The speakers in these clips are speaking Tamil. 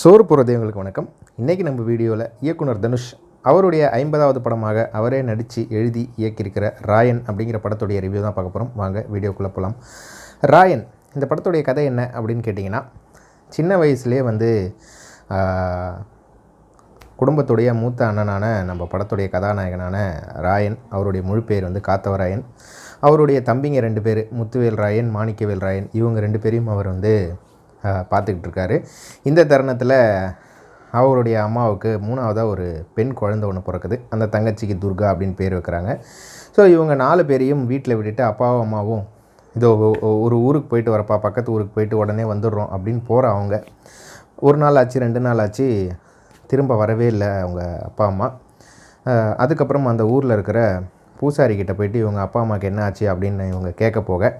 சோறு போகிறதேவங்களுக்கு வணக்கம். இன்றைக்கி நம்ம வீடியோவில் இயக்குனர் தனுஷ் அவருடைய 50வது படமாக அவரே நடித்து எழுதி இயக்கியிருக்கிற ராயன் அப்படிங்கிற படத்துடைய ரிவ்யூ தான் பார்க்க போகிறோம். வாங்க வீடியோக்குள்ளே போகலாம். ராயன் இந்த படத்துடைய கதை என்ன அப்படின்னு கேட்டிங்கன்னா, சின்ன வயசுலேயே குடும்பத்துடைய மூத்த அண்ணனான நம்ம படத்துடைய கதாநாயகனான ராயன், அவருடைய முழு பேர் காத்தவராயன். அவருடைய தம்பிங்க 2 பேர், முத்துவேல் ராயன், மாணிக்கவேல் ராயன், இவங்க 2 பேரையும் அவர் பார்த்துக்கிட்டு இருக்காரு. இந்த தருணத்தில் அவருடைய அம்மாவுக்கு 3ஆவதாக ஒரு பெண் குழந்தை ஒன்று பிறக்குது. அந்த தங்கச்சிக்கு துர்கா அப்படின்னு பேர் வைக்கிறாங்க. ஸோ இவங்க 4 பேரையும் வீட்டில் விட்டுட்டு அப்பாவும் அம்மாவும் இதோ ஒரு ஊருக்கு போயிட்டு வரப்பா, பக்கத்து ஊருக்கு போயிட்டு உடனே வந்துடுறோம் அப்படின்னு போகிற அவங்க 1 நாள் ஆச்சு, 2 நாள் ஆச்சு, திரும்ப வரவே இல்லை அவங்க அப்பா அம்மா. அதுக்கப்புறம் அந்த ஊரில் இருக்கிற பூசாரிக்கிட்ட போயிட்டு இவங்க அப்பா அம்மாவுக்கு என்ன ஆச்சு அப்படின்னு இவங்க கேட்க போக,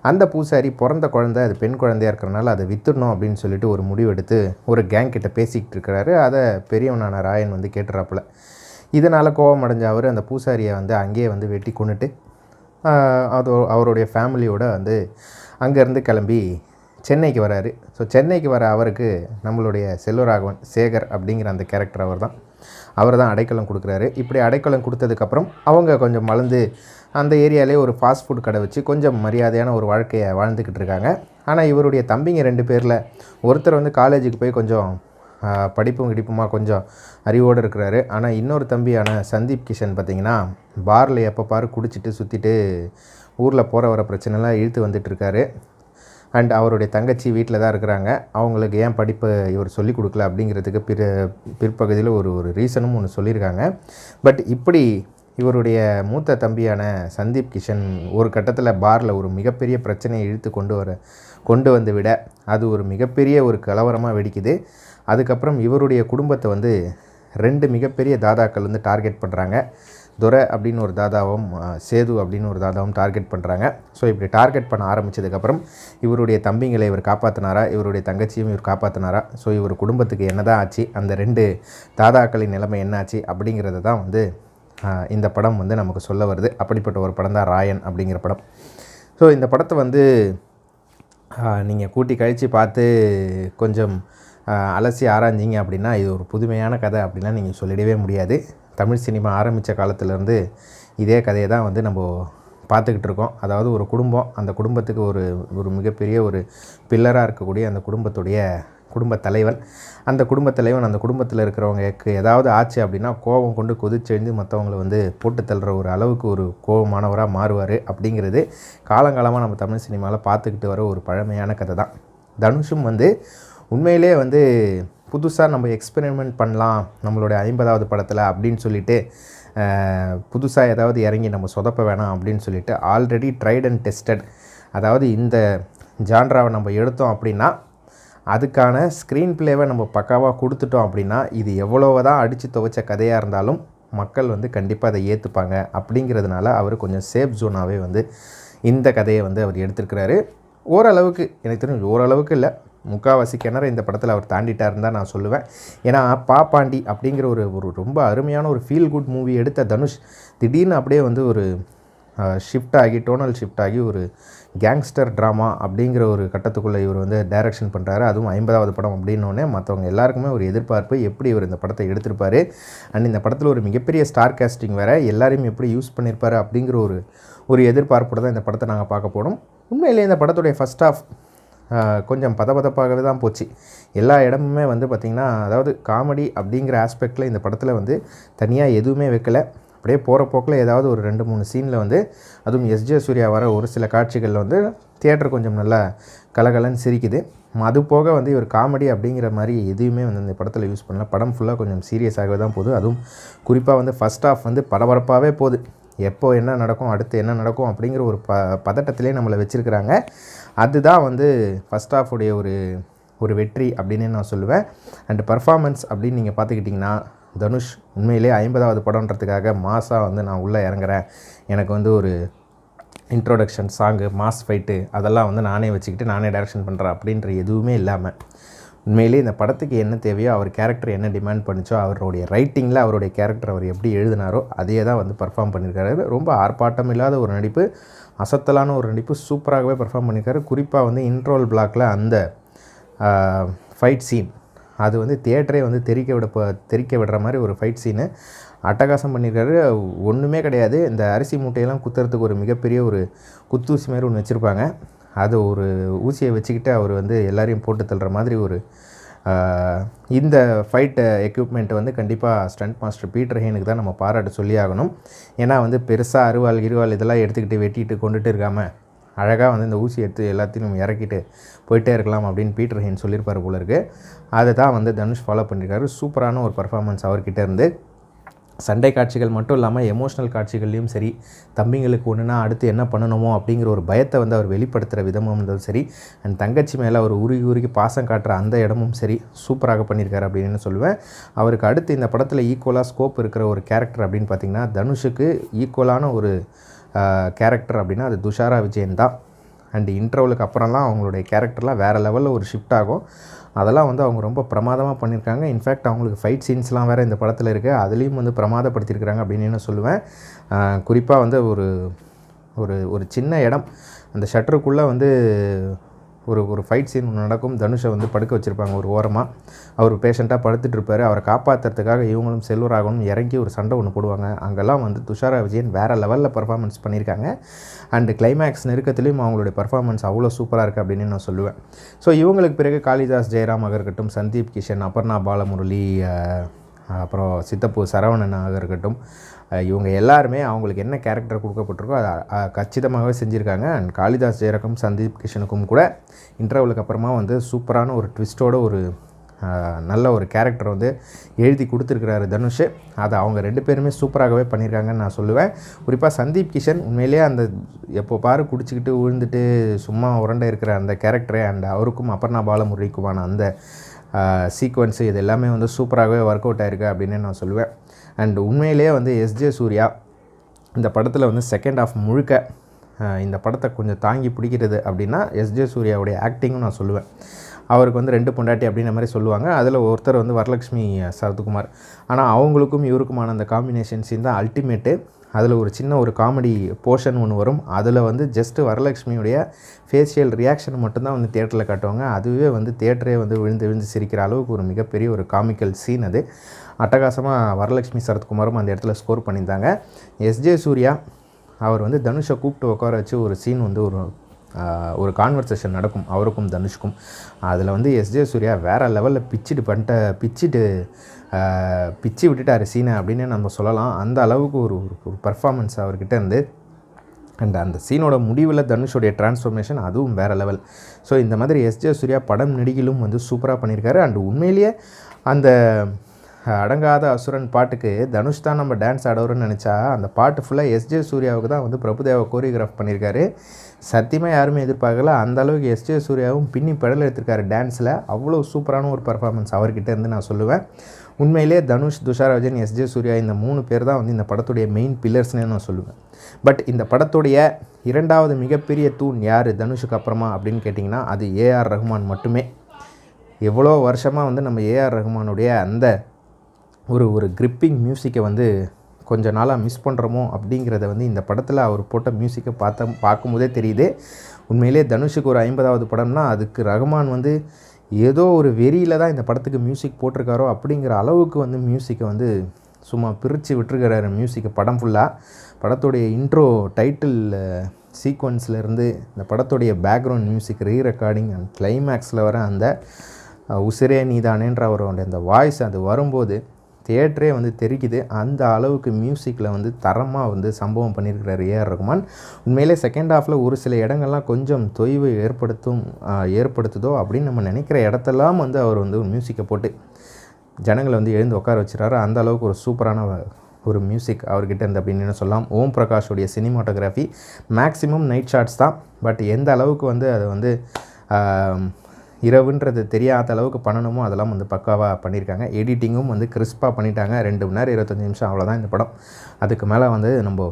அந்த பூசாரி பிறந்த குழந்தை அது பெண் குழந்தையாக இருக்கிறனால அதை விற்றுடணும் அப்படின்னு சொல்லிட்டு ஒரு முடிவெடுத்து ஒரு கேங் கிட்ட பேசிக்கிட்டு இருக்கிறாரு. அதை பெரியவனான ராயன் கேட்டுறாப்புல. இதனால் கோபம் அடைஞ்ச அவர் அந்த பூசாரியை அங்கேயே வெட்டி கொண்டுட்டு அவருடைய ஃபேமிலியோட அங்கேருந்து கிளம்பி சென்னைக்கு வராரு. ஸோ சென்னைக்கு வர அவருக்கு நம்மளுடைய செல்வராகவன் சேகர் அப்படிங்கிற அந்த கேரக்டர் அவர் தான் அடைக்கலம் கொடுக்குறாரு. இப்படி அடைக்கலம் கொடுத்ததுக்கப்புறம் அவங்க கொஞ்சம் வளர்ந்து அந்த ஏரியாவிலே ஒரு ஃபாஸ்ட் ஃபுட் கடை வச்சு கொஞ்சம் மரியாதையான ஒரு வாழ்க்கையை வாழ்ந்துக்கிட்டு இருக்காங்க. ஆனால் இவருடைய தம்பிங்க 2 பேரில் ஒருத்தர் காலேஜுக்கு போய் கொஞ்சம் படிப்பும் கிடிப்புமா கொஞ்சம் அறிவோடு இருக்கிறாரு. ஆனால் இன்னொரு தம்பியான சந்தீப் கிஷன் பார்த்திங்கன்னா பாரில் எப்போ பாரு குடிச்சிட்டு சுற்றிட்டு ஊரில் போகிற வர பிரச்சனைலாம் இழுத்து வந்துட்டுருக்காரு. அண்ட் அவருடைய தங்கச்சி வீட்டில் தான் இருக்கிறாங்க. அவங்களுக்கு ஏன் படிப்பு இவர் சொல்லிக் கொடுக்கல அப்படிங்கிறதுக்கு பிற்பகுதியில் ஒரு ரீசனும் ஒன்று சொல்லியிருக்காங்க. பட் இப்படி இவருடைய மூத்த தம்பியான சந்தீப் கிஷன் ஒரு கட்டத்தில் பாரில் ஒரு மிகப்பெரிய பிரச்சனையை இழுத்து கொண்டு வந்து விட அது ஒரு மிகப்பெரிய ஒரு கலவரமாக வெடிக்குது. அதுக்கப்புறம் இவருடைய குடும்பத்தை 2 மிகப்பெரிய தாதாக்கள் டார்கெட் பண்ணுறாங்க. துரை அப்படின்னு ஒரு தாதாவும் சேது அப்படின்னு ஒரு தாதாவும் டார்கெட் பண்ணுறாங்க. ஸோ இப்படி டார்கெட் பண்ண ஆரம்பித்ததுக்கப்புறம் இவருடைய தம்பிங்களை இவர் காப்பாற்றினாரா, இவருடைய தங்கச்சியும் இவர் காப்பாற்றினாரா, ஸோ இவர் குடும்பத்துக்கு என்ன தான் ஆச்சு, அந்த 2 தாதாக்களின் நிலைமை என்ன ஆச்சு அப்படிங்கிறது தான் இந்த படம் நமக்கு சொல்ல வருது. அப்படிப்பட்ட ஒரு படம் தான் ராயன் அப்படிங்கிற படம். ஸோ இந்த படத்தை நீங்கள் கூட்டி கழித்து பார்த்து கொஞ்சம் அலசி ஆராய்ஞ்சிங்க அப்படின்னா இது ஒரு புதுமையான கதை அப்படின்லாம் நீங்கள் சொல்லிடவே முடியாது. தமிழ் சினிமா ஆரம்பித்த காலத்துலேருந்து இதே கதையை தான் நம்ம பார்த்துக்கிட்டு இருக்கோம். அதாவது ஒரு குடும்பம், அந்த குடும்பத்துக்கு ஒரு மிகப்பெரிய ஒரு பில்லராக இருக்கக்கூடிய அந்த குடும்பத் தலைவன், அந்த குடும்பத்தில் இருக்கிறவங்களுக்கு ஏதாவது ஆச்சு அப்படின்னா கோபம் கொண்டு கொதிச்செழுந்து மற்றவங்களை போட்டு தள்ளுற ஒரு அளவுக்கு ஒரு கோபமானவராக மாறுவார். அப்படிங்கிறது காலங்காலமாக நம்ம தமிழ் சினிமாவில் பார்த்துக்கிட்டு வர ஒரு பழமையான கதை தான். தனுஷும் உண்மையிலே புதுசாக நம்ம எக்ஸ்பெரிமெண்ட் பண்ணலாம் நம்மளுடைய 50வது படத்தில் அப்படின்னு சொல்லிட்டு புதுசாக ஏதாவது இறங்கி நம்ம சொதப்ப வேணாம் அப்படின்னு சொல்லிட்டு ஆல்ரெடி ட்ரைட் அண்ட் டெஸ்டட், அதாவது இந்த ஜான்ராவை நம்ம எடுத்தோம் அப்படின்னா அதுக்கான ஸ்க்ரீன் பிளேவை நம்ம பக்காவாக கொடுத்துட்டோம் அப்படின்னா இது எவ்வளவு தான் அடித்து துவைச்ச கதையாக இருந்தாலும் மக்கள் கண்டிப்பாக அதை ஏற்றுப்பாங்க. அப்படிங்கிறதுனால அவர் கொஞ்சம் சேஃப் ஜோனாகவே இந்த கதையை அவர் எடுத்திருக்கிறாரு. ஓரளவுக்கு எனக்கு தெரிஞ்சு, ஓரளவுக்கு இல்லை, முக்கால்வாசி கிணறு இந்த படத்தில் அவர் தாண்டிட்டாருன்னு தான் நான் சொல்லுவேன். ஏன்னா பாப்பாண்டி அப்படிங்கிற ஒரு ரொம்ப அருமையான ஒரு ஃபீல் குட் மூவி எடுத்த தனுஷ் திடீர்னு அப்படியே ஒரு டோனல் ஷிஃப்ட் ஆகி ஒரு கேங்ஸ்டர் ட்ராமா அப்படிங்கிற ஒரு கட்டத்துக்குள்ளே இவர் டைரக்ஷன் பண்ணுறாரு. அதுவும் 50வது படம் அப்படின்னோடனே மற்றவங்க எல்லாருக்குமே ஒரு எதிர்பார்ப்பு, எப்படி இவர் இந்த படத்தை எடுத்திருப்பார், அண்ட் இந்த படத்தில் ஒரு மிகப்பெரிய ஸ்டார் காஸ்டிங் வேறு, எல்லாரையும் எப்படி யூஸ் பண்ணியிருப்பார் அப்படிங்கிற ஒரு எதிர்பார்ப்போடு தான் இந்த படத்தை நாங்கள் பார்க்க போனோம். உண்மையிலே இந்த படத்துடைய ஃபஸ்ட் ஆஃப் கொஞ்சம் பதபதப்பாகவே தான் போச்சு. எல்லா இடமுமே பார்த்திங்கன்னா, அதாவது காமெடி அப்படிங்கிற ஆஸ்பெக்டில் இந்த படத்தில் தனியாக எதுவுமே வைக்கலை. அப்படியே போகிற போக்கில் ஏதாவது ஒரு 2-3 சீனில் அதுவும் எஸ்ஜே சூர்யா வர ஒரு சில காட்சிகளில் தியேட்டர் கொஞ்சம் நல்லா கலகலன்னு சிரிக்குது. அது போக இவர் காமெடி அப்படிங்கிற மாதிரி எதுவுமே இந்த படத்தில் யூஸ் பண்ணல. படம் ஃபுல்லாக கொஞ்சம் சீரியஸாகவே தான் போகுது. அதுவும் குறிப்பாக ஃபஸ்ட் ஆஃப் பரபரப்பாகவே போகுது. எப்போ என்ன நடக்கும், அடுத்து என்ன நடக்கும் அப்படிங்கிற ஒரு பதட்டத்திலே நம்மளை வச்சுருக்கிறாங்க. அதுதான் ஃபஸ்ட் ஆஃபுடைய ஒரு வெற்றி அப்படின்னு நான் சொல்லுவேன். அண்டு பர்ஃபார்மன்ஸ் அப்படின்னு நீங்கள் பார்த்துக்கிட்டிங்கன்னா, தனுஷ் உண்மையிலே 50வது படம்ன்றதுக்காக மாஸாக நான் உள்ளே இறங்குறேன், எனக்கு ஒரு இன்ட்ரோடக்ஷன் சாங்கு, மாஸ் ஃபைட்டு அதெல்லாம் நானே வச்சுக்கிட்டு நானே டைரக்ஷன் பண்ணுறேன் அப்படின்ற எதுவுமே இல்லாமல் உண்மையிலே இந்த படத்துக்கு என்ன தேவையோ, அவர் கேரக்டர் என்ன டிமாண்ட் பண்ணிச்சோ, அவருடைய ரைட்டிங்கில் அவருடைய கேரக்டர் அவர் எப்படி எழுதினாரோ அதே தான் பர்ஃபார்ம் பண்ணியிருக்காரு. ரொம்ப ஆர்ப்பாட்டம் இல்லாத ஒரு நடிப்பு, அசத்தலான ஒரு நடிப்பு, சூப்பராகவே பர்ஃபார்ம் பண்ணியிருக்காரு. குறிப்பாக இன்ட்ரோல் பிளாக்கில் அந்த ஃபைட் சீன் அது வந்து தியேட்டரே வந்து தெறிக்க விடுற மாதிரி ஒரு ஃபைட் சீனு அட்டகாசம் பண்ணியிருக்காரு. ஒன்றுமே கிடையாது, இந்த அரிசி மூட்டையெல்லாம் குத்துறதுக்கு ஒரு மிகப்பெரிய ஒரு குத்தூசி மாதிரி ஒன்று வச்சுருப்பாங்க. அது ஒரு ஊசியை வச்சுக்கிட்டு அவர் வந்து எல்லாரையும் போட்டு தள்ளுற மாதிரி ஒரு இந்த ஃபைட் எக்யூப்மெண்ட் வந்து கண்டிப்பாக ஸ்டண்ட் மாஸ்டர் பீட்டர் ஹெயினுக்கு தான் நம்ம பாராட்ட சொல்லி ஆகணும். ஏன்னா வந்து பெருசாக அருவாள் இதெல்லாம் எடுத்துக்கிட்டு வெட்டிட்டு கொண்டுட்டு இருக்காமல் அழகாக வந்து இந்த ஊசி எடுத்து எல்லாத்தையும் இறக்கிட்டு போயிட்டே இருக்கலாம் அப்படின்னு பீட்டர் ஹெயின் சொல்லியிருப்பார் போல இருக்குது. அதை தான் வந்து தனுஷ் ஃபாலோ பண்ணியிருக்காரு. சூப்பரான ஒரு பர்ஃபார்மன்ஸ் அவர்கிட்ட இருந்து. சண்டை காட்சிகள் மட்டும் இல்லாமல் எமோஷ்னல் காட்சிகள்லையும் சரி, தம்பிங்களுக்கு ஒன்றுனா அடுத்து என்ன பண்ணணுமோ அப்படிங்கிற ஒரு பயத்தை வந்து அவர் வெளிப்படுத்துகிற விதமும் இருந்தாலும் சரி, அண்ட் தங்கச்சி மேலே அவர் உருகி பாசம் காட்டுற அந்த இடமும் சரி சூப்பராக பண்ணியிருக்காரு அப்படின்னு சொல்லுவேன். அவருக்கு அடுத்து இந்த படத்தில் ஈக்குவலாக ஸ்கோப் இருக்கிற ஒரு கேரக்டர் அப்படின்னு பார்த்திங்கன்னா, தனுஷுக்கு ஈக்குவலான ஒரு கேரக்டர் அப்படின்னா அது துஷாரா விஜயன் தான். அண்டு இன்டர்வலுக்கு அப்புறம்லாம் அவங்களுடைய கேரக்டர்லாம் வேறு லெவலில் ஒரு ஷிஃப்ட் ஆகும். அதெல்லாம் வந்து அவங்க ரொம்ப பிரமாதமாக பண்ணியிருக்காங்க. இன்ஃபேக்ட் அவங்களுக்கு ஃபைட் சீன்ஸ்லாம் வேறு இந்த படத்தில் இருக்குது, அதுலேயும் வந்து பிரமாதப்படுத்தியிருக்கிறாங்க அப்படின்னு நான் சொல்லுவேன். குறிப்பாக வந்து ஒரு சின்ன இடம், அந்த ஷட்டருக்குள்ளே வந்து ஒரு ஃபைட் சீன் ஒன்று நடக்கும். தனுஷை வந்து படுக்க வச்சுருப்பாங்க ஒரு ஓரமாக. அவர் பேஷண்ட்டாக படுத்துட்ருப்பார். அவரை காப்பாற்றுறதுக்காக இவங்களும் செல்வராகவனும் இறங்கி ஒரு சண்டை ஒன்று போடுவாங்க. அங்கெல்லாம் வந்து துஷாரா விஜயன் வேறு லெவலில் பர்ஃபார்மன்ஸ் பண்ணியிருக்காங்க. அண்டு கிளைமேக்ஸ் நெருக்கத்துலேயும் அவங்களுடைய பர்ஃபார்மன்ஸ் அவ்வளோ சூப்பராக இருக்குது அப்படின்னு நான் சொல்லுவேன். ஸோ இவங்களுக்கு பிறகு காளிதாஸ் ஜெயராமாக இருக்கட்டும், சந்தீப் கிஷன், அபர்ணா பாலமுரளி, அப்புறம் சித்தப்பூ சரவணனாக இருக்கட்டும், இவங்க எல்லாருமே அவங்களுக்கு என்ன கேரக்டர் கொடுக்கப்பட்டிருக்கோ அதை கச்சிதமாகவே செஞ்சுருக்காங்க. அண்ட் காளிதாஸ் ஜெயராமுக்கும் சந்தீப் கிஷனுக்கும் கூட இன்டர்வலுக்கு அப்புறமா வந்து சூப்பரான ஒரு ட்விஸ்ட்டோட ஒரு நல்ல ஒரு கேரக்டர் வந்து எழுதி கொடுத்துருக்கிறாரு தனுஷ். அதை அவங்க 2 பேருமே சூப்பராகவே பண்ணியிருக்காங்கன்னு நான் சொல்லுவேன். குறிப்பாக சந்தீப் கிஷன் உண்மையிலேயே அந்த எப்போ பாரு குடிச்சிக்கிட்டு விழுந்துட்டு சும்மா உரண்டை இருக்கிற அந்த கேரக்டரே, அண்ட் அவருக்கும் அபர்ணா பாலமுரளிக்குமான அந்த சீக்வன்ஸு இது எல்லாமே வந்து சூப்பராகவே ஒர்க் அவுட் ஆகிருக்கு அப்படின்னு நான் சொல்லுவேன். அண்ட் உண்மையிலேயே வந்து எஸ்ஜே சூர்யா இந்த படத்தில் வந்து செகண்ட் ஹாஃப் முழுக்க இந்த படத்தை கொஞ்சம் தாங்கி பிடிக்கிறது அப்படின்னா எஸ்ஜே சூர்யாவுடைய ஆக்டிங்கும் நான் சொல்லுவேன். அவருக்கு வந்து 2 பொண்டாட்டி அப்படின்ற மாதிரி சொல்லுவாங்க. அதில் ஒருத்தர் வந்து வரலட்சுமி சரத்குமார். ஆனால் அவங்களுக்கும் இவருக்குமான அந்த காம்பினேஷன் சீன் தான் அல்டிமேட்டு. அதில் ஒரு சின்ன ஒரு காமெடி போர்ஷன் ஒன்று வரும். அதில் வந்து ஜஸ்ட்டு வரலட்சுமியுடைய ஃபேஷியல் ரியாக்ஷன் மட்டும்தான் வந்து தியேட்டரில் காட்டுவாங்க. அதுவே வந்து தியேட்டரே வந்து விழுந்து சிரிக்கிற அளவுக்கு ஒரு மிகப்பெரிய ஒரு காமிக்கல் சீன் அது. அட்டகாசமாக வரலட்சுமி சரத்குமாரும் அந்த இடத்துல ஸ்கோர் பண்ணியிருந்தாங்க. எஸ்ஜே சூர்யா அவர் வந்து தனுஷை கூப்பிட்டு உட்கார வச்சு ஒரு சீன் வந்து ஒரு கான்வர்சேஷன் நடக்கும் அவருக்கும் தனுஷ்க்கும். அதில் வந்து எஸ்ஜே சூர்யா வேறு லெவலில் பிச்சு விட்டுட்டார் சீனை அப்படின்னு நம்ம சொல்லலாம். அந்த அளவுக்கு ஒரு பர்ஃபார்மன்ஸ் அவர்கிட்ட இருந்து. அண்ட் அந்த சீனோட முடிவில் தனுஷோடைய டிரான்ஸ்ஃபர்மேஷன் அதுவும் வேறு லெவல். ஸோ இந்த மாதிரி எஸ்ஜே சூர்யா படம் நடிகிலும் வந்து சூப்பராக பண்ணியிருக்காரு. அண்ட் உண்மையிலேயே அந்த அடங்காத அசுரன் பாட்டுக்கு தனுஷ் தான் நம்ம டான்ஸ் ஆடவர்னு நினச்சா அந்த பாட்டு ஃபுல்லாக எஸ்ஜே சூர்யாவுக்கு தான் வந்து பிரபுதேவா கோரியோகிராஃப் பண்ணியிருக்காரு. சத்தியமாக யாருமே எதிர்பார்க்கல. அந்த அளவுக்கு எஸ்ஜே சூர்யாவும் பின்னி பெடல் எடுத்திருக்காரு டான்ஸில். அவ்வளோ சூப்பரான ஒரு பர்ஃபார்மன்ஸ் அவர்கிட்ட இருந்து நான் சொல்லுவேன். உண்மையிலே தனுஷ், துஷாரா விஜயன், எஸ்ஜே சூர்யா இந்த 3 பேர் தான் வந்து இந்த படத்துடைய மெயின் பில்லர்ஸ்னே நான் சொல்லுவேன். பட் இந்த படத்துடைய 2வது மிகப்பெரிய தூண் யார் தனுஷுக்கு அப்புறமா அப்படின்னு கேட்டிங்கன்னா அது ஏஆர் ரஹ்மான் மட்டுமே. எவ்வளோ வருஷமாக வந்து நம்ம ஏஆர் ரஹ்மானுடைய அந்த ஒரு கிரிப்பிங் மியூசிக்கை வந்து கொஞ்ச நாளாக மிஸ் பண்ணுறோமோ அப்படிங்கிறத வந்து இந்த படத்தில் அவர் போட்ட மியூசிக்கை பார்க்கும்போதே தெரியுது. உண்மையிலே தனுஷுக்கு ஒரு 50வது படம்னா அதுக்கு ரஹ்மான் வந்து ஏதோ ஒரு வெறியில் தான் இந்த படத்துக்கு மியூசிக் போட்டிருக்காரோ அப்படிங்கிற அளவுக்கு வந்து மியூசிக்கை வந்து சும்மா பிரித்து விட்டுருக்கிறாரு மியூசிக்கை படம் ஃபுல்லாக. படத்துடைய இன்ட்ரோ டைட்டில் சீக்வன்ஸ்லேருந்து இந்த படத்துடைய பேக்ரவுண்ட் மியூசிக் ரெக்கார்டிங் அண்ட் கிளைமேக்ஸில் வர அந்த உசிரே நீதானேன்ற அவரோட அந்த வாய்ஸ் அது வரும்போது தியேட்டரே வந்து தெரிக்குது. அந்த அளவுக்கு மியூசிக்கில் வந்து தரமாக வந்து சம்பவம் பண்ணியிருக்கிறார் ஏஆர் ரஹ்மான். உண்மையிலே செகண்ட் ஹாஃபில் ஒரு சில இடங்கள்லாம் கொஞ்சம் தொய்வு ஏற்படுத்துதோ அப்படின்னு நம்ம நினைக்கிற இடத்தெல்லாம் வந்து அவர் வந்து ஒரு மியூசிக்கை போட்டு ஜனங்களை வந்து எழுந்து உட்கார வச்சுறாரு. அந்த அளவுக்கு ஒரு சூப்பரான ஒரு மியூசிக் அவர்கிட்ட இருந்து அப்படின்னு சொல்லலாம். ஓம் பிரகாஷோடைய சினிமாட்டோகிராஃபி மேக்ஸிமம் நைட் ஷாட்ஸ் தான். பட் எந்த அளவுக்கு வந்து அதை வந்து இரவுன்றது தெரியாத அளவுக்கு பண்ணணுமோ அதெல்லாம் வந்து பக்காவாக பண்ணியிருக்காங்க. எடிட்டிங்கும் வந்து கிறிஸ்பாக பண்ணிட்டாங்க. 2 மணி நேரம் 25 நிமிஷம் அவ்வளோதான் இந்த படம். அதுக்கு மேலே வந்து நம்ம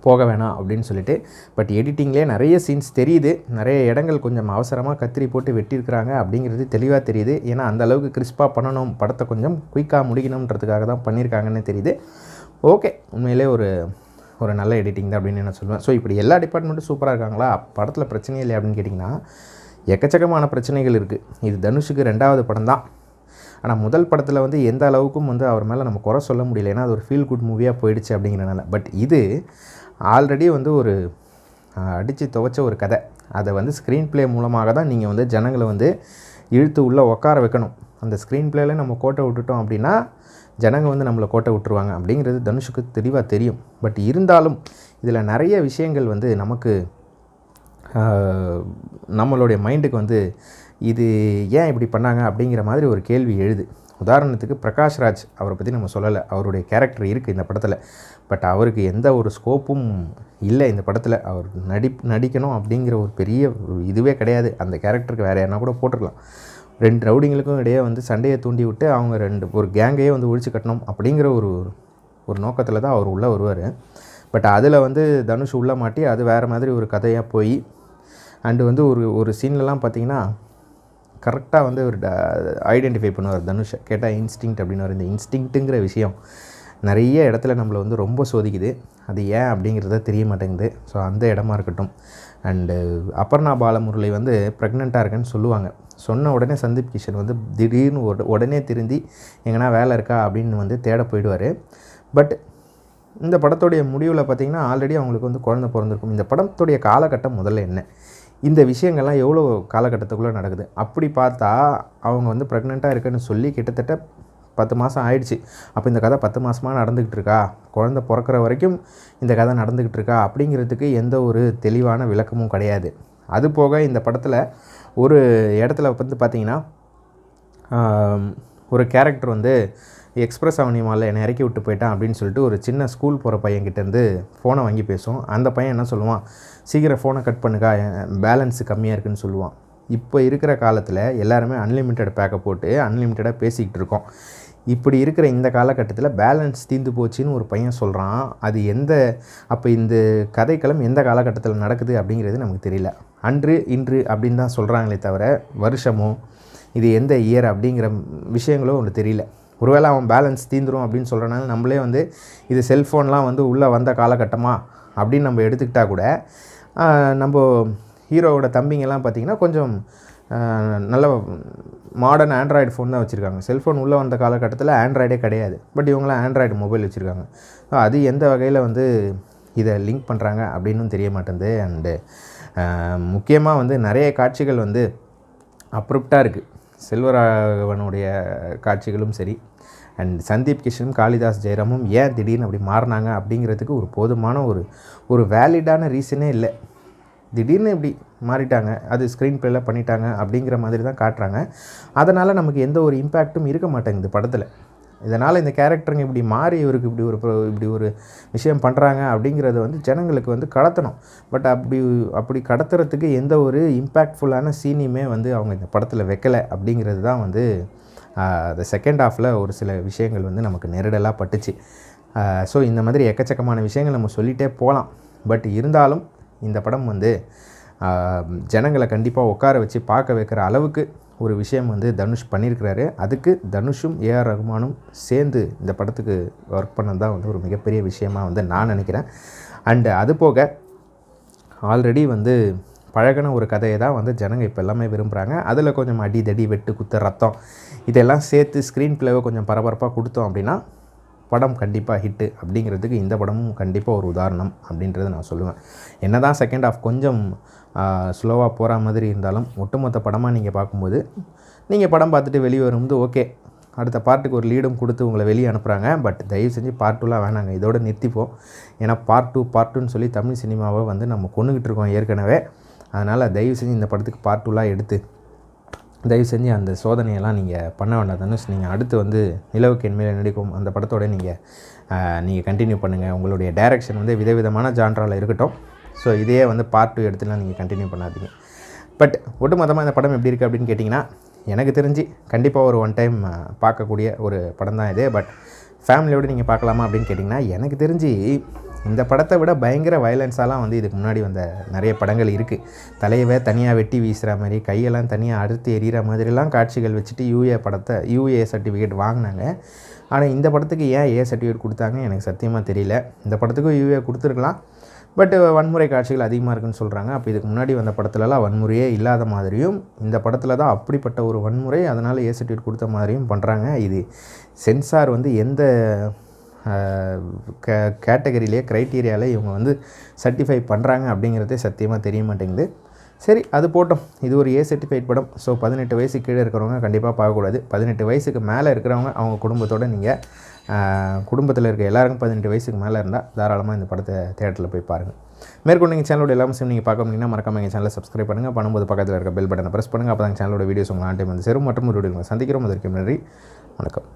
போக வேணாம் அப்படின்னு சொல்லிட்டு. பட் எடிட்டிங்லேயே நிறைய சீன்ஸ் தெரியுது. நிறைய இடங்கள் கொஞ்சம் அவசரமாக கத்திரி போட்டு வெட்டியிருக்கிறாங்க அப்படிங்கிறது தெளிவாக தெரியுது. ஏன்னா அந்தளவுக்கு கிறிஸ்பாக பண்ணணும், படத்தை கொஞ்சம் குயிக்காக முடிக்கணுன்றதுக்காக தான் பண்ணியிருக்காங்கன்னு தெரியுது. ஓகே, உண்மையிலே ஒரு நல்ல எடிட்டிங் தான் அப்படின்னு நான் சொல்லுவேன். ஸோ இப்படி எல்லா டிபார்ட்மெண்ட்டும் சூப்பராக இருக்காங்களா, படத்தில் பிரச்சனையே இல்லை அப்படின்னு கேட்டிங்கன்னா எக்கச்சக்கமான பிரச்சனைகள் இருக்குது. இது தனுஷுக்கு 2வது படம் தான். ஆனால் முதல் படத்தில் வந்து எந்த அளவுக்கும் வந்து அவர் மேலே நம்ம குறை சொல்ல முடியல, ஏன்னா அது ஒரு ஃபீல் குட் மூவியாக போயிடுச்சு அப்படிங்கிறனால. பட் இது ஆல்ரெடி வந்து ஒரு அடித்து துவைச்ச ஒரு கதை. அதை வந்து ஸ்க்ரீன் ப்ளே மூலமாக தான் நீங்கள் வந்து ஜனங்களை வந்து இழுத்து உள்ளே உட்கார வைக்கணும். அந்த ஸ்க்ரீன் ப்ளேயில் நம்ம கோட்டை விட்டுட்டோம் அப்படின்னா ஜனங்க வந்து நம்மளை கோட்டை விட்டுருவாங்க அப்படிங்கிறது தனுஷுக்கு தெளிவாக தெரியும். பட் இருந்தாலும் இதில் நிறைய விஷயங்கள் வந்து நமக்கு நம்மளுடைய மைண்டுக்கு வந்து இது ஏன் இப்படி பண்ணாங்க அப்படிங்கிற மாதிரி ஒரு கேள்வி எழுது. உதாரணத்துக்கு பிரகாஷ் ராஜ் அவரை பற்றி நம்ம சொல்லலை, அவருடைய கேரக்டர் இருக்குது இந்த படத்தில். பட் அவருக்கு எந்த ஒரு ஸ்கோப்பும் இல்லை இந்த படத்தில். அவர் நடிக்கணும் அப்படிங்கிற ஒரு பெரிய இதுவே கிடையாது. அந்த கேரக்டருக்கு வேறு யாருனா கூட போட்டுருக்கலாம். 2 ரவுடிங்களுக்கும் இடையே வந்து சண்டையை தூண்டி விட்டு அவங்க ஒரு கேங்கையே வந்து ஒழிச்சு கட்டணும் அப்படிங்கிற ஒரு நோக்கத்தில் தான் அவர் உள்ளே வருவார். பட் அதில் வந்து தனுஷ் உள்ளே மாட்டி அது வேறு மாதிரி ஒரு கதையாக போய் அண்டு வந்து ஒரு சீன்லலாம் பார்த்திங்கன்னா கரெக்டாக வந்து ஒரு ஐடென்டிஃபை பண்ணுவார் தனுஷை. கேட்டால் இன்ஸ்டிங்க்ட் அப்படின்னு. இந்த இன்ஸ்டிங்க்ட்டுங்கிற விஷயம் நிறைய இடத்துல நம்மளை வந்து ரொம்ப சோதிக்குது. அது ஏன் அப்படிங்கிறத தெரிய மாட்டேங்குது. ஸோ அந்த இடமா இருக்கட்டும். அண்டு அபர்ணா பாலமுரளி வந்து ப்ரெக்னெண்ட்டாக இருக்கேன்னு சொல்லுவாங்க. சொன்ன உடனே சந்தீப் கிஷன் வந்து திடீர்னு உடனே திருந்தி எங்கன்னா வேலை இருக்கா அப்படின்னு வந்து தேட போயிடுவார். பட் இந்த படத்துடைய முடிவில் பார்த்திங்கன்னா ஆல்ரெடி அவங்களுக்கு வந்து குழந்தை பிறந்திருக்கும். இந்த படத்துடைய காலகட்டம் முதல்ல என்ன, இந்த விஷயங்கள்லாம் எவ்வளோ காலகட்டத்துக்குள்ளே நடக்குது. அப்படி பார்த்தா அவங்க வந்து ப்ரெக்னெண்ட்டாக இருக்குன்னு சொல்லி கிட்டத்தட்ட 10 மாதம் ஆயிடுச்சு. அப்போ இந்த கதை 10 மாதமாக நடந்துக்கிட்டு இருக்கா, குழந்தை பிறக்கிற வரைக்கும் இந்த கதை நடந்துக்கிட்டு இருக்கா அப்படிங்கிறதுக்கு எந்த ஒரு தெளிவான விளக்கமும் கிடையாது. அது போக இந்த படத்தில் ஒரு இடத்துல வந்து பார்த்திங்கன்னா ஒரு கேரக்டர் வந்து எக்ஸ்பிரஸ் அவனி மாலில் என்னை இறக்கி விட்டு போயிட்டான் அப்படின்னு சொல்லிட்டு ஒரு சின்ன ஸ்கூல் போகிற பையன்கிட்டேருந்து ஃபோனை வாங்கி பேசும். அந்த பையன் என்ன சொல்லுவான், சீக்கிரம் ஃபோனை கட் பண்ணுக்கா, பேலன்ஸு கம்மியாக இருக்குதுன்னு சொல்லுவான். இப்போ இருக்கிற காலத்தில் எல்லாருமே அன்லிமிட்டெட் பேக்கை போட்டு அன்லிமிட்டடாக பேசிக்கிட்டு இருக்கோம். இப்படி இருக்கிற இந்த காலகட்டத்தில் பேலன்ஸ் தீர்ந்து போச்சுன்னு ஒரு பையன் சொல்கிறான். அது அப்போ இந்த கதைக்களம் எந்த காலகட்டத்தில் நடக்குது அப்படிங்கிறது நமக்கு தெரியல. அன்று இன்று அப்படின்னு தான் சொல்கிறாங்களே தவிர வருஷமோ இது எந்த இயர் அப்படிங்கிற விஷயங்களோ ஒன்று தெரியல. ஒருவேளை அவன் பேலன்ஸ் தீந்துரும் அப்படின்னு சொல்கிறனால நம்மளே வந்து இது செல்ஃபோன்லாம் வந்து உள்ளே வந்த காலகட்டமாக அப்படின்னு நம்ம எடுத்துக்கிட்டால் கூட நம்ம ஹீரோவோட தம்பிங்கெல்லாம் பார்த்திங்கன்னா கொஞ்சம் நல்ல மாடர்ன் ஆண்ட்ராய்டு ஃபோன் தான் வச்சுருக்காங்க. செல்ஃபோன் உள்ளே வந்த காலகட்டத்தில் ஆண்ட்ராய்டே கிடையாது. பட் இவங்களாம் ஆண்ட்ராய்டு மொபைல் வச்சுருக்காங்க. அது எந்த வகையில் வந்து இதை லிங்க் பண்ணுறாங்க அப்படின்னும் தெரிய மாட்டேங்குது. அண்டு முக்கியமாக வந்து நிறைய காட்சிகள் வந்து அப்ரப்டாக இருக்குது. செல்வராகவனுடைய காட்சிகளும் சரி, அண்ட் சந்தீப் கிஷனும் காளிதாஸ் ஜெயராமும் ஏன் திடீர்னு அப்படி மாறினாங்க அப்படிங்கிறதுக்கு ஒரு போதுமான ஒரு வேலிடான ரீசனே இல்லை. திடீர்னு இப்படி மாறிட்டாங்க, அது ஸ்க்ரீன் ப்ளேயில் பண்ணிட்டாங்க அப்படிங்கிற மாதிரி தான் காட்டுறாங்க. அதனால் நமக்கு எந்த ஒரு இம்பேக்ட்டும் இருக்க மாட்டேங்குது படத்தில். இதனால் இந்த கேரக்டருங்க இப்படி மாறி இவருக்கு இப்படி ஒரு விஷயம் பண்ணுறாங்க அப்படிங்கிறத வந்து ஜனங்களுக்கு வந்து கடத்தணும். பட் அப்படி கடத்துறதுக்கு எந்த ஒரு இம்பேக்ட்ஃபுல்லான சீனையுமே வந்து அவங்க இந்த படத்தில் வைக்கலை அப்படிங்கிறது தான் வந்து அந்த செகண்ட் ஹாஃபில் ஒரு சில விஷயங்கள் வந்து நமக்கு நெருடலாக பட்டுச்சு. ஸோ இந்த மாதிரி எக்கச்சக்கமான விஷயங்கள் நம்ம சொல்லிகிட்டே போகலாம். பட் இருந்தாலும் இந்த படம் வந்து ஜனங்களை கண்டிப்பாக உட்கார வச்சு பார்க்க வைக்கிற அளவுக்கு ஒரு விஷயம் வந்து தனுஷ் பண்ணியிருக்கிறாரு. அதுக்கு தனுஷும் ஏஆர் ரகுமானும் சேர்ந்து இந்த படத்துக்கு ஒர்க் பண்ணது தான் வந்து ஒரு மிகப்பெரிய விஷயமாக வந்து நான் நினைக்கிறேன். அண்டு அது போக ஆல்ரெடி வந்து பழகின ஒரு கதையை தான் வந்து ஜனங்க இப்போ எல்லாமே விரும்புகிறாங்க. அதில் கொஞ்சம் அடி தடி வெட்டு குத்து ரத்தம் இதெல்லாம் சேர்த்து ஸ்க்ரீன் ப்ளேவை கொஞ்சம் பரபரப்பாக கொடுத்தோம் அப்படின்னா படம் கண்டிப்பாக ஹிட்டு அப்படிங்கிறதுக்கு இந்த படமும் கண்டிப்பாக ஒரு உதாரணம் அப்படின்றத நான் சொல்லுவேன். என்ன தான் செகண்ட் ஹாஃப் கொஞ்சம் ஸ்லோவாக போகிற மாதிரி இருந்தாலும் ஒட்டுமொத்த படமாக நீங்கள் பார்க்கும்போது நீங்கள் படம் பார்த்துட்டு வெளியே வரும்போது ஓகே, அடுத்த பார்ட்டுக்கு ஒரு லீடும் கொடுத்து உங்களை வெளியே அனுப்புகிறாங்க. பட் தயவு செஞ்சு பார்ட் 2லாம் வேணாங்க, இதோட நிறுத்திப்போம். ஏன்னா பார்ட் 2ன்னு சொல்லி தமிழ் சினிமாவை வந்து நம்ம கொண்டுக்கிட்டு இருக்கோம் ஏற்கனவே. அதனால் தயவு செஞ்சு இந்த படத்துக்கு பார்ட் 2லாம் எடுத்து தயவு செஞ்சு அந்த சோதனையெல்லாம் நீங்கள் பண்ண வேண்டாம் தனுஷ். நீங்கள் அடுத்து வந்து நிலவுக்கு என் மேலே நடிக்கும் அந்த படத்தோட நீங்கள் கண்டினியூ பண்ணுங்கள். உங்களுடைய டைரக்ஷன் வந்து விதவிதமான ஜான்ராவில் இருக்கட்டும். ஸோ இதையே வந்து பார்ட் 2 எடுத்துலாம் நீங்கள் கண்டினியூ பண்ணாதீங்க. பட் ஒட்டுமொத்தமாக இந்த படம் எப்படி இருக்குது அப்படின்னு கேட்டிங்கன்னா எனக்கு தெரிஞ்சு கண்டிப்பாக ஒரு ஒன் டைம் பார்க்கக்கூடிய ஒரு படம் தான் இது. பட் ஃபேமிலியோடு நீங்கள் பார்க்கலாமா அப்படின்னு கேட்டிங்கன்னா எனக்கு தெரிஞ்சு இந்த படத்தை விட பயங்கர வயலன்ஸாலாம் வந்து இதுக்கு முன்னாடி வந்த நிறைய படங்கள் இருக்குது. தலையவே தனியாக வெட்டி வீசுகிற மாதிரி, கையெல்லாம் தனியாக அறுத்து எறிகிற மாதிரிலாம் காட்சிகள் வச்சுட்டு யூஏ சர்டிஃபிகேட் வாங்கினாங்க. ஆனால் இந்த படத்துக்கு ஏன் ஏ சர்டிஃபிகேட் கொடுத்தாங்க எனக்கு சத்தியமாக தெரியல. இந்த படத்துக்கும் யூஏ கொடுத்துருக்கலாம். பட் வன்முறை காட்சிகள் அதிகமாக இருக்குன்னு சொல்கிறாங்க. அப்போ இதுக்கு முன்னாடி வந்த படத்துலலாம் வன்முறையே இல்லாத மாதிரியும், இந்த படத்தில் தான் அப்படிப்பட்ட ஒரு வன்முறை, அதனால் ஏ சர்டிஃபிகேட் கொடுத்த மாதிரியும் பண்ணுறாங்க. இது சென்சார் வந்து எந்த கேட்டகரியிலே க்ரைட்டீரியாவில் இவங்க வந்து சர்டிஃபை பண்ணுறாங்க அப்படிங்கிறதே சத்தியமாக தெரிய மாட்டேங்குது. சரி, அது போட்டோம். இது ஒரு ஏ சர்டிஃபைட் படம். ஸோ 18 வயசுக்கு கீழே இருக்கிறவங்க கண்டிப்பாக பார்க்கக்கூடாது. 18 வயசுக்கு மேலே இருக்கிறவங்க அவங்க குடும்பத்தோடு நீங்கள் குடும்பத்தில் இருக்க எல்லாருக்கும் 18 வயசுக்கு மேலே இருந்தால் தாராளமாக இந்த படத்தை தியேட்டரில் போய் பாருங்கள். மேற்கொண்டு எங்கள் சேனலோட எல்லா விஷயம் நீங்கள் பார்க்க முடியுங்கன்னா மறக்காம எங்கள் சேனலை சப்ஸ்கிரைப் பண்ணுங்கள். பண்ணும்போது பக்கத்தில் இருக்க பெல் பட்டனை ப்ரெஸ் பண்ணுங்கள். அப்போ தான் சேனலோட வீடியோஸ் உங்கள் ஆன் டைம் வந்து சேரும். மற்றும் ஒரு வீடியோ சந்திக்கிறோம். அதற்கு நன்றி, வணக்கம்.